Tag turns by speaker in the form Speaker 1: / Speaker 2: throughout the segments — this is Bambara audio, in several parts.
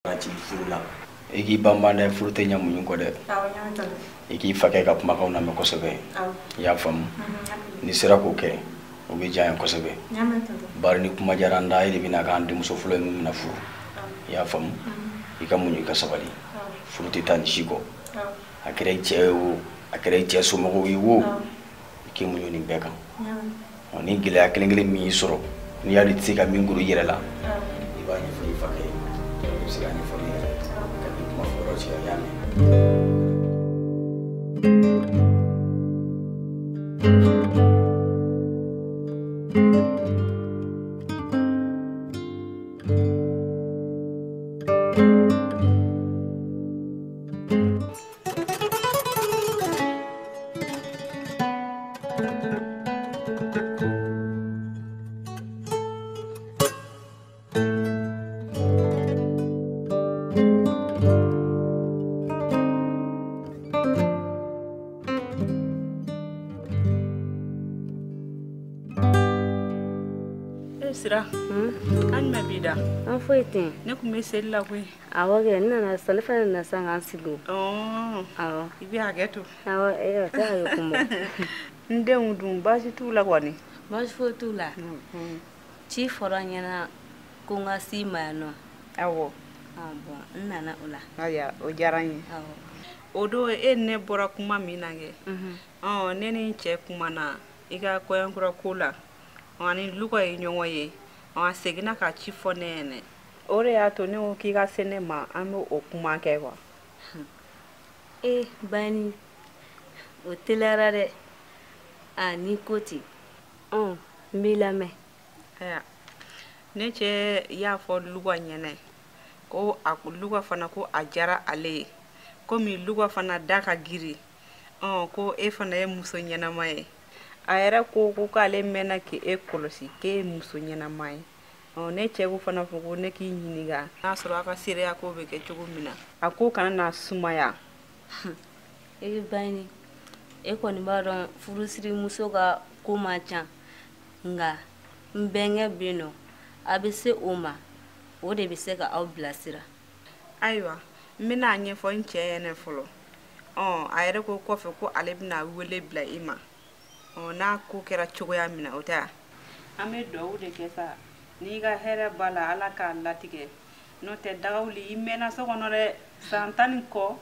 Speaker 1: ci furula igi bambanda furute nyamunyu ko de igi fake ka kuma kauna me kosebe ya fam ni sira ko ke o be jayan kosebe bar ni kuma jaranda ile bina ka andi muso fulo mu na furu ya fam ika munyu ka sabali furute tan shiko akere che so mo wo ki munyu ni beka ni gile akele mi soro ni ya ditsi ka minguru yirela iba ni fu fake Sigani Folia, Capituma Forocia Yami.
Speaker 2: Sira an ma bida
Speaker 3: an foite
Speaker 2: ne kuma sella ko
Speaker 3: awage nana salfa na sanga silu
Speaker 2: awo ibi hageto
Speaker 3: awo ta yo kumo
Speaker 2: nde mudum baji tula kwani
Speaker 3: baji fo tula chi foranyana ko ngasi mano
Speaker 2: awo
Speaker 3: bon nana ula
Speaker 2: aya o jarani
Speaker 3: awo
Speaker 2: odo ne bora kuma minange nene che kuma na iga ko yankura kula ani luga nyongo ye a segina ka chi fonene ore ya to ne o ki ga senema amo okuma kewa
Speaker 3: bani o telarare ani koti milame
Speaker 2: ya ne che ya fo luga nyene ko luga fana ko ajara ale ko mi luga fana daka giri ko e fana e muso nyena mai ayara ko kale mena ki ekolosi ke muso nyana mai ne chego fana fugo ne ki nyiniga na soro aka sire ko be ke chugo mina ako kana na sumaya
Speaker 3: bani ko ni baron furusiri muso ga ko macha nga mbenge bino abise oma o de be se ga oblasira
Speaker 2: aywa mina anye fo nche ene folo ayara ko ko fe ko alebna wele bla ima na ko kera chogoya mina ota ame do de kesa ni ga here bala ala ka latige no te dawli imena so gonore santan ko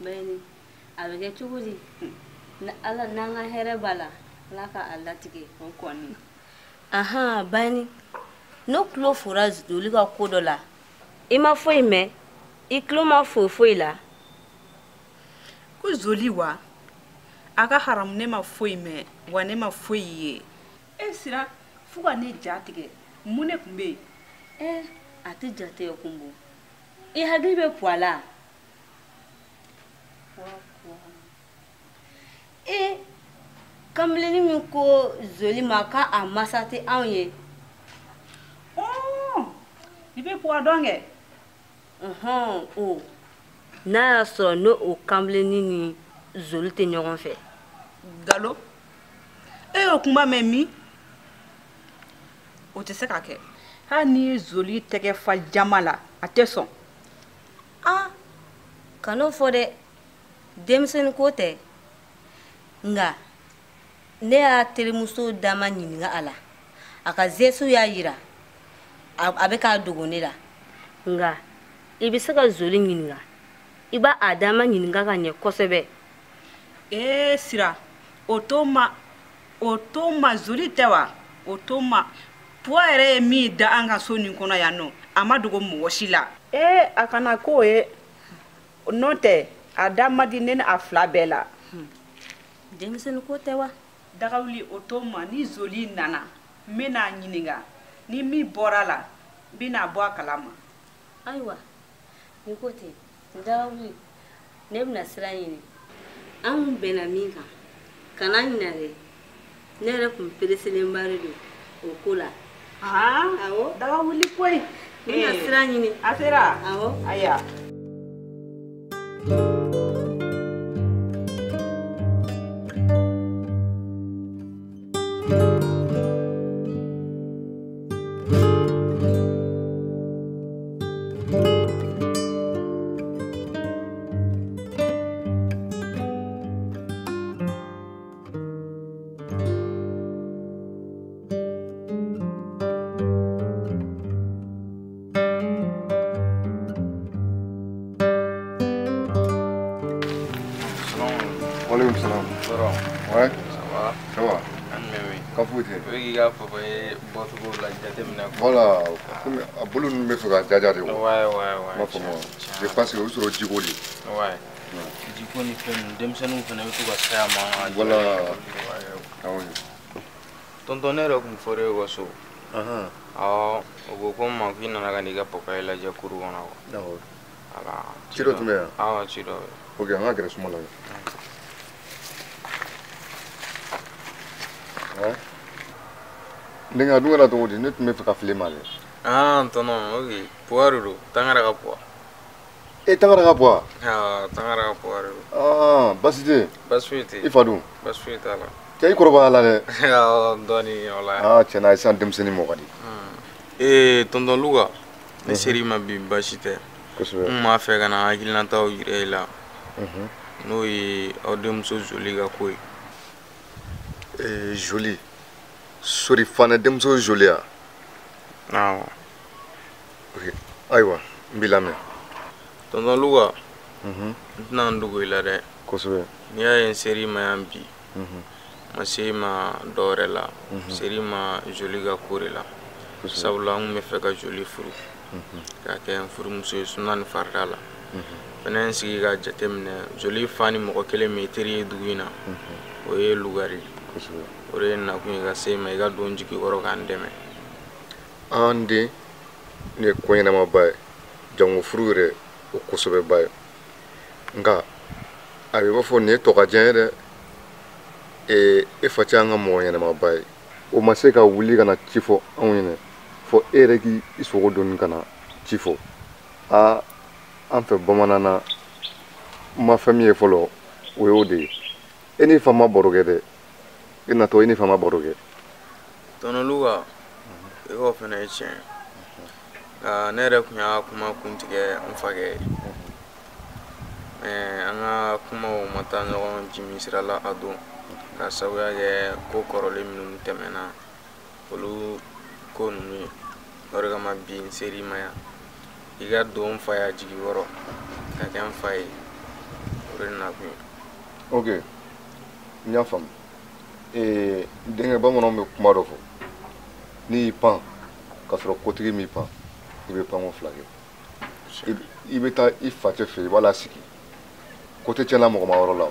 Speaker 3: bani abege chugudi na ala nanga here bala la ka latige
Speaker 2: ko ni
Speaker 3: bani no klo foraz do liga kodola ima foi me iklo ma foi la
Speaker 2: ko zoliwa aga haram ne ma foi me wa ne ma foi ye sira fuga ne jatige mune kumbe
Speaker 3: ati jate kumbu habibe poala kamleni min ko zoli maka amasate anye
Speaker 2: ibe poa donge
Speaker 3: na so no o kamleni ni zoli te ɲɔgɔn fɛ
Speaker 2: galo o kuma memi o te se ka kɛ ha ni zoli tɛgɛ fa jama la a tɛ sɔn
Speaker 3: kan'o fɔ dɛ denmisɛnnin ko tɛ nga ne y'a terimuso dama ɲininka a la a ka zesu y'a yira a bɛ k'a dogo ne la nga i bɛ se ka zoli ɲininka i b'a a dama ɲininka ka ɲɛ kosɛbɛ
Speaker 2: sira otoma zoli tewa otoma poere mi da anga so ni kono ya no amadugo mwosila akana ko note adama di nen afla bela
Speaker 3: densen ko tewa
Speaker 2: dagawli otoma ni zoli nana mena nyininga ni mi borala bina bo kalama
Speaker 3: aywa ni ko te dagawli ne bna sira yini an bena minka kana nyinare ne re kun pereselen bare do o kola
Speaker 2: awo daga wuli koy
Speaker 3: ina sira nyini
Speaker 2: asira
Speaker 3: awo
Speaker 2: aya
Speaker 4: Waalaikum salam. Ouais. Ça va. Voilà, a bolo ninnu bɛ fɛ ka jaja de. Je pense que o sɔrɔ jiko de.
Speaker 1: Jiko ni fɛn ninnu denmisɛnninw fana bɛ to ka saya ma.
Speaker 4: Voilà.
Speaker 5: Tonton ne yɛrɛ tun fɔra e ka so. O ko ko n ma k'i nana ka n'i ka papaye lajɛ kuru kɔnɔ.
Speaker 4: Ci dɔ tun bɛ yan.
Speaker 5: Awɔ, ci dɔ bɛ.
Speaker 4: Ok, an ka gɛrɛ suma la. Ndenga dun kɛra cogo di ne tun bɛ fɛ ka fili ma dɛ.
Speaker 5: Tonton, ok, puwa de don, Tangara ka puwa.
Speaker 4: Tangara ka puwa?
Speaker 5: Tangara ka puwa de don.
Speaker 4: Basi tɛ yen?
Speaker 5: Basi foyi tɛ yen.
Speaker 4: I fa dun?
Speaker 5: Basi foyi t'a la.
Speaker 4: Cɛ i kɔrɔbaya la dɛ.
Speaker 5: Dɔɔni o la.
Speaker 4: Tiɲɛna a ye sisan denmisɛnnin mɔ ka di.
Speaker 5: Tonton Luka, ne seri ma bi basi tɛ.
Speaker 4: Kosɛbɛ.
Speaker 5: N b'a fɛ ka na hakilinataw yira e la. N'o ye aw denmuso Joli ka ko ye.
Speaker 4: Joli? Sori fana denmuso Joli ya?
Speaker 5: Awɔ.
Speaker 4: Ok, ayiwa n b'i lamɛn.
Speaker 5: Tonton Luka, n tɛna n dogo i la dɛ.
Speaker 4: Kosɛbɛ.
Speaker 5: N'i y'a ye n seri ma yan bi, n ma se ma dɔ wɛrɛ la, n seri ma Joli ka ko de la. Sabula n kun bɛ fɛ ka Joli furu, k'a kɛ n furumuso ye suna ni farida la. Fɛnɛ n sigi ka jateminɛ Joli fa ni mɔgɔ kelen min ye teri ye dugu in na, o ye Lugari. O de ye nakun ye ka se ma i ka don jigi kɔrɔ k'an dɛmɛ.
Speaker 4: An den nin ye ko ɲɛnamaba ye, jango furu yɛrɛ o kosɛbɛba ye. Nka a bɛ b'a fɔ nin ye tɔgɔdiya ye dɛ. E facɛ an ka mɔgɔ ɲɛnamaba ye. O ma se ka wuli ka na ci fɔ anw ɲɛna, fɔ e yɛrɛ k'i sogo doni ka na ci fɔ. An fɛ bamanan na n ma fɛn min ye fɔlɔ o y'o de ye. E ni fa ma baro kɛ dɛ. E natɔ e ni fa ma baro kɛ.
Speaker 5: Tonton Luka, i k'o fɛnɛ ye tiɲɛ ye. Nka ne yɛrɛ tun y'a kuma kuntigɛ n fakɛ ye. An ka kumaw ma taa ɲɔgɔn jimi sira la a don, k'a sabuya kɛ ko kɔrɔlen minnu tɛmɛna, olu ko ninnu ye. O de kama bi n seri ma yan. I ka don n fa ya jigi kɔrɔ, ka kɛ n fa ye. O de nakun ye.
Speaker 4: Ok, n y'a faamu. Denkɛ bamananw bɛ kuma dɔ fɔ, n'i y'i pan k'a sɔrɔ kotigi m'i pan, i bɛ pan ko fila kɛ. I bɛ taa i facɛ fɛ yen, i b'a lasigi. Ko tɛ tiɲɛna mɔgɔ ma yɔrɔ la,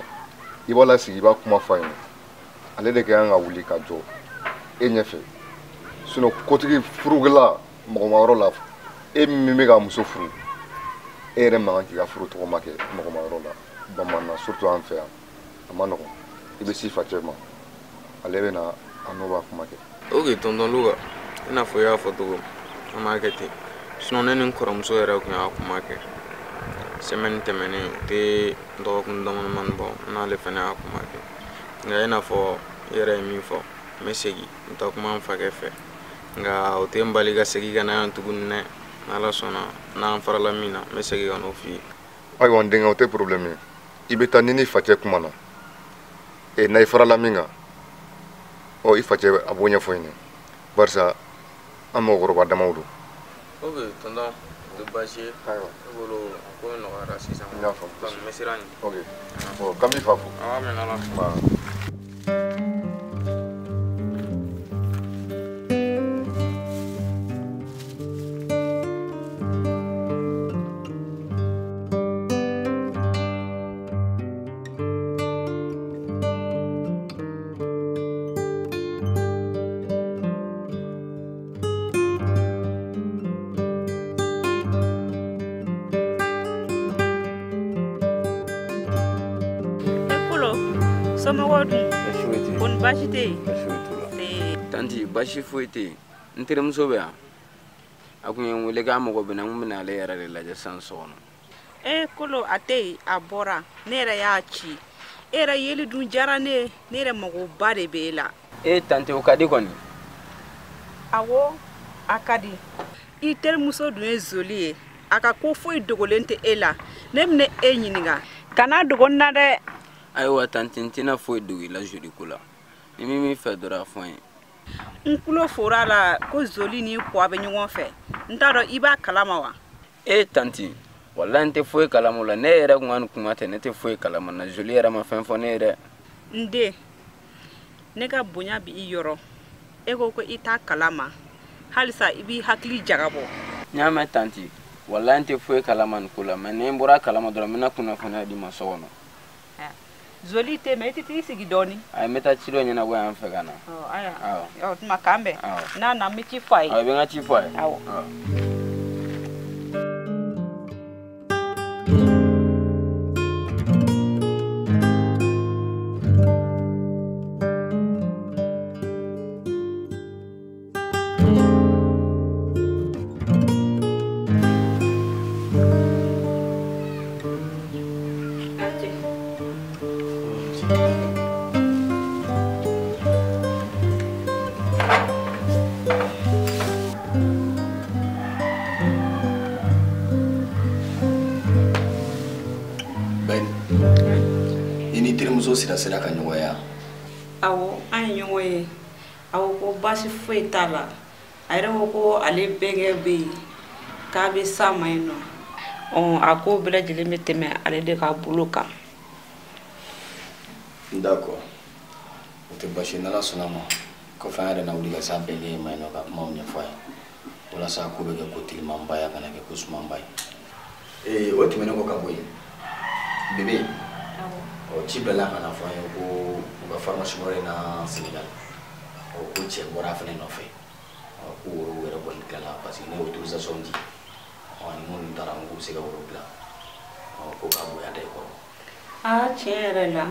Speaker 4: i b'a lasigi, i b'a kuma f'a ɲɛna. Ale de kan ka wuli ka jɔ e ɲɛfɛ. Sinon kotigi furukɛla mɔgɔ ma yɔrɔ la, e min bɛ ka muso furu, e yɛrɛ man kan k'i ka furu tɔgɔma kɛ mɔgɔ ma yɔrɔ la. Bamanan na surtout an fɛ yan, a ma nɔgɔn. I bɛ s'i facɛ ma, ale bɛ na a n'o b'a kuma kɛ.
Speaker 5: Ok, Tonton Luka, i n'a fɔ i y'a fɔ cogo min, an b'a kɛ ten. Sinon ne ni n kɔrɔmuso yɛrɛ tun y'a kuma kɛ. Semaine tɛmɛnen o tɛ dɔgɔkun damadamani bɔ, n n'ale fɛnɛ y'a kuma kɛ. Nka i n'a fɔ i yɛrɛ ye min fɔ, n bɛ segin n taa kuma n fakɛ fɛ. Nka o tɛ n bali ka segin ka na yan tuguni dɛ. N'Ala sɔnna n'an farala min na, n bɛ segin ka n'o f'i ye.
Speaker 4: Ayiwa n denkɛ, o tɛ problème ye. I bɛ taa ni n'i facɛ kuma na. N'a i farala min kan, i facɛ a b'o ɲɛfɔ ɲɛna. Barisa an mɔgɔkɔrɔba damaw don.
Speaker 5: Ok, tonton, o tɛ baasi ye.
Speaker 4: Ayiwa.
Speaker 5: Ne bolo ko nɔgɔyara sisan.
Speaker 4: N y'a faamu.
Speaker 5: Donc n bɛ siran ɲɛ.
Speaker 4: Ok, bon k'an b'i fa fo.
Speaker 5: Awɔ, mɛ n'Ala sɔnna.
Speaker 2: Basi tɛ yen.
Speaker 6: Tanti, basi foyi tɛ yen. N terimuso bɛ yan. A kun ye n wele k'a mago bɛ na, n kun bɛna ale yɛrɛ de lajɛ sisan so kɔnɔ.
Speaker 2: Kolo a tɛ yen, a bɔra. Ne yɛrɛ y'a ci. E yɛrɛ yeli dun diyara ne ye. Ne yɛrɛ magoba de bɛ e la.
Speaker 6: Tanti, o ka di kɔni.
Speaker 2: Awɔ, a ka di. I terimuso dun ye Joli ye. A ka ko foyi dogolen tɛ e la. Ne bɛna e ɲininka. Kana dogo n na dɛ.
Speaker 6: Ayiwa tanti, n tɛna foyi dogo i la Joli ko la. Ni min fɛ dɔrɔn a fɔ n ye.
Speaker 2: N tulo fora la ko Joli ni Puwa bɛ ɲɔgɔn fɛ. N t'a dɔn i b'a kalama wa?
Speaker 6: Tanti, walla nte foyi kalama la ne yɛrɛ kun an kuma tɛ ne tɛ foyi kalama na Joli yɛrɛ ma fɛn fɔ ne yɛrɛ
Speaker 2: nde ne ka bonya bi I yɔrɔ e ko ko I t'a kalama halisa I b'i hakili jagabɔ
Speaker 6: ɲa mɛn tanti walla nte foyi kalama nin ko la mais ne bɔra kalama dɔrɔn n bɛna kunnafoniya di ma so kɔnɔ
Speaker 2: Joli tɛ mais I tɛ t'i sigi dɔɔni
Speaker 6: ayi n bɛ taa ci dɔ ɲɛnabɔ yan fɛ ka na
Speaker 2: ɔ tuma k'an bɛn n'a na n bɛ ci fɔ a ye
Speaker 6: i bɛ n ka ci fɔ a ye
Speaker 2: awɔ
Speaker 1: sira ka ɲɔgɔnya
Speaker 2: awɔ an ye ɲɔgɔn ye awɔ ko baasi foyi t'a la a yɛrɛ ko ko ale bɛnkɛ bɛ yen k'a bɛ s'a ma yen nɔ a ko bɛɛ lajɛlen bɛ tɛmɛ ale de ka bolo kan
Speaker 1: d'accord o tɛ baasi n'Ala sɔnna ma kɔfɛ an yɛrɛ na wuli ka s'a bɛnkɛ ma yen nɔ ka kumaw ɲɛfɔ a ye walasa ko bɛ kɛ ko telimanba ye a kana kɛ ko sumanba ye o tɛmɛnen kɔ ka bɔ yen bebe ci bila ka na fɔ an ye ko u ka pharmacie wɛrɛ na Sénégal ko cɛ bɔra fɛnɛ nɔfɛ ko o yɛrɛ kɔni tilala parce que ne autorisation di ni minnu taara n k'u bɛ se ka woro bila ko k'a bonya da I kɔrɔ
Speaker 2: tiɲɛ yɛrɛ la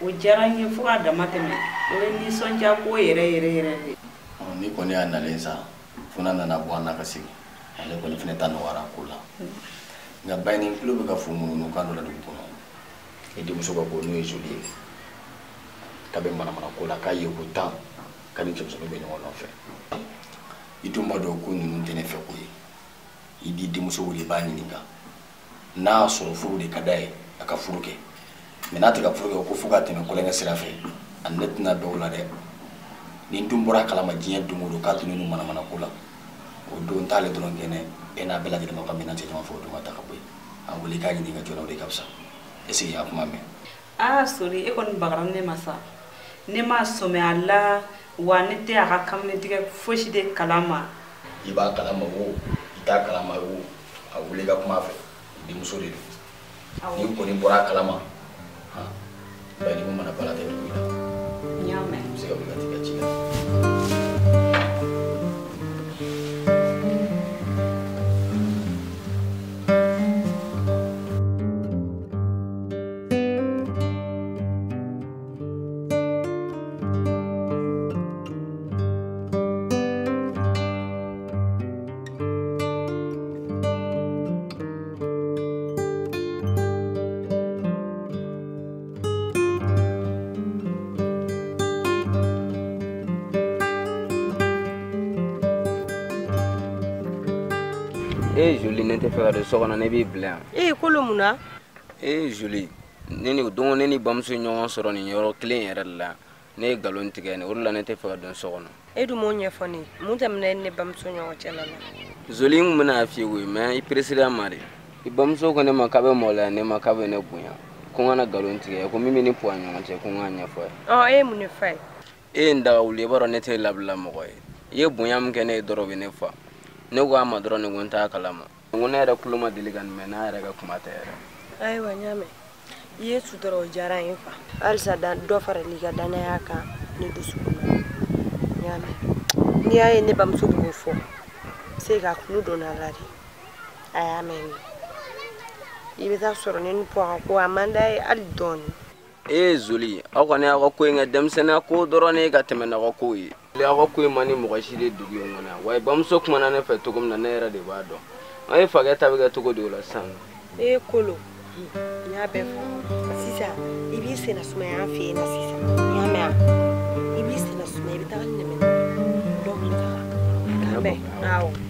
Speaker 2: o diyara n ye fo k'a dama tɛmɛ o ye nisɔndiya ko yɛrɛ de
Speaker 1: ni kɔni y'a nalen sa fo n'a nana bɔ an na ka segin ale kɔni fɛnɛ ta nɔgɔyara ko la nka ba ni tulo bɛ ka fo mununu kan dɔ la dugu kɔnɔ e denmuso ka ko n'o ye Joli ye k'a bɛ manamana ko la k'a ye ko 10 ka ni cɛmisɛnninw bɛ ɲɔgɔn nɔfɛ I dun b'a dɔn ko ninnu tɛ ne fɛ ko ye I di denmuso wele I b'a ɲininka n'a y'a sɔrɔ furu de ka d'a ye a ka furu kɛ mais n'a tɛ ka furu kɛ ko fo ka tɛmɛ kɔlɔnkɛ sira fɛ a ne tɛna bɛn o la dɛ ni n dun bɔra a kalama diɲɛ don o don k'a tun ninnu manamana ko la o don t'ale dɔrɔn kɛnɛ e n'a bɛɛ lajɛlen ka minɛn cɛ ɲɔgɔn fɛ o don ka ta ka bɔ yen a wele k'a ɲininka joona o de ka fisa est-ce que y'a kuma mɛn
Speaker 2: sori e kɔni bagara ne ma sa ne ma sɔmɛ a la wa ne tɛ a ka kamaletigɛ fosi de kalama
Speaker 1: I b'a kalama o I t'a kalama o a wele ka kuma fɛ denmuso de don ni kɔni bɔra a kalama ba ni mun mana baara tɛ dugu la
Speaker 2: n y'a mɛn
Speaker 1: I bɛ se ka wuli ka t'i ka ci la
Speaker 6: Joli ne tɛ fɛ ka don so kɔnɔ ne b'i bila yan
Speaker 3: kolo mun na
Speaker 6: Joli ne ni don ne ni bamuso ɲɔgɔn sɔrɔ nin yɔrɔ kelen yɛrɛ la ne ye galon tigɛ ne o de la ne tɛ fɛ ka don so kɔnɔ
Speaker 3: e dun m'o ɲɛfɔ ne mun tɛmɛna ne bamuso ɲɔgɔn cɛla la
Speaker 6: Joli n kun bɛna f'i ye koyi mais I presera ma de I bamuso ko ne ma k'a bɛ mɔgɔ la ne ma k'a bɛ ne bonya ko n kana galon tigɛ ko min bɛ ne po a ɲɔgɔn cɛ ko n k'a ɲɛfɔ
Speaker 3: e ye mun ne fa ye
Speaker 6: e ye n daga wuli I b'a dɔn ne tɛ labila mɔgɔ ye I ye bonya min kɛ ne ye dɔrɔn bɛ ne fa ne ko a ma dɔrɔn ne ko n t'a kalama ko ne yɛrɛ tulo ma deli ka nin mɛn n'a yɛrɛ ka kuma tɛ yɛrɛ
Speaker 3: ayiwa n y'a mɛn I ye sutura o diyara n ye fa halisa dɔ farali ka danaya kan ne dusukun na n y'a mɛn n'i y'a ye ne bamuso b'o fɔ se ka kulu donna a la de a y'a mɛn I bɛ taa sɔrɔ ne ni puwa ko a man d'a ye hali dɔɔni
Speaker 6: Joli aw kɔni aw ka ko in kɛ denmisɛnninya ko dɔrɔn ne ka tɛmɛ n'aw ka ko ye aw ka ko in man ni mɔgɔ si de dugu in kɔnɔ wa bamuso kumana ne fɛ cogo min na ne yɛrɛ de b'a dɔn an ye fakɛ ta bɛ kɛ cogo di o la sisan
Speaker 3: kolo n y'a bɛɛ fɔ sisan I b'i senna sumaya an fɛ yen na sisan n y'a mɛn I b'i senna sumaya I bɛ taga ni nɛmɛ dɔ b'i taga k'an bɛn awɔ